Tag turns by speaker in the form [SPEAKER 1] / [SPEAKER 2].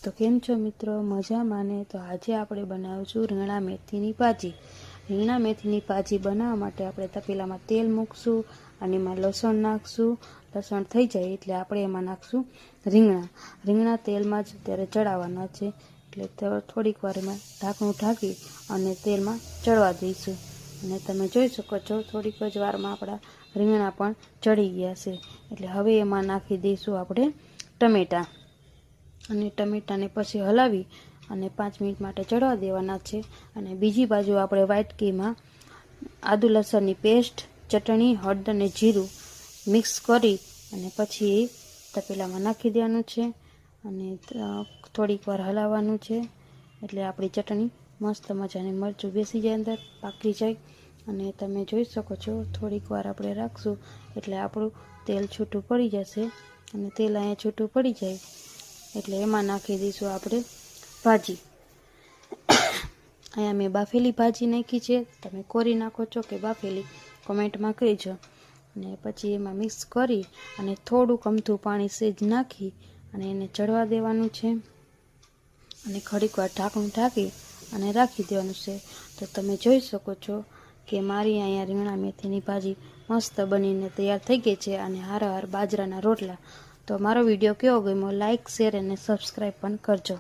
[SPEAKER 1] तो केम छो मित्रों मजा माने। तो आज આપણે બનાવશું રીંગણા મેથીની ભાજી। રીંગણા મેથીની ભાજી બનાવવા માટે આપણે તપેલામાં તેલ મૂકશું અને એમાં લસણ નાખશું। લસણ થઈ જાય એટલે આપણે એમાં નાખશું રીંગણા તેલમાં જ ત્યારે ચડાવવાના છે, એટલે થોડીક વાર એમાં ઢાંકણું ઢાંકી અને તેલમાં ચડવા દઈશું। અને તમે જોઈ શકો છો થોડીક જ વારમાં આપણા રીંગણા પણ ચડી ગયા છે। એટલે હવે એમાં નાખી દઈશું આપણે ટમેટાં અને ટમેટાને પછી હલાવી અને 5 મિનિટ માટે ચડવા દેવાના છે। અને બીજી બાજુ આપણે વાટકીમાં આદુ લસણની પેસ્ટ, ચટણી, હળદર અને જીરું મિક્સ કરી અને પછી તપેલામાં નાખી દેવાનું છે અને થોડીક વાર હલાવવાનું છે, એટલે આપણી ચટણી મસ્ત મજાની મરચું બેસી જાય, અંદર પાકી જાય। અને તમે જોઈ શકો છો થોડીક વાર આપણે રાખશું એટલે આપણું તેલ છૂટું પડી જશે। અને તેલ અહીંયા છૂટું પડી જાય એટલે એમાં નાખી દઈશું આપણે ભાજી। અહીંયા મેં બાફેલી ભાજી નાખી છે, તમે કોરી નાખો છો કે બાફેલી કોમેન્ટમાં કહેજો। અને પછી એમાં મિક્સ કરી અને થોડુંક અમથું પાણી સેજ નાખી અને એને ચડવા દેવાનું છે અને ઘડીક વાર ઢાંકણું ઢાંકી અને રાખી દેવાનું છે। તો તમે જોઈ શકો છો કે મારી અહીંયા રીંગણા મેથીની ભાજી મસ્ત બનીને તૈયાર થઈ ગઈ છે અને હારા બાજરાના રોટલા। તો મારો વિડીયો કેવો ગમ્યો લાઈક, શેર અને સબસ્ક્રાઈબ પણ કરજો।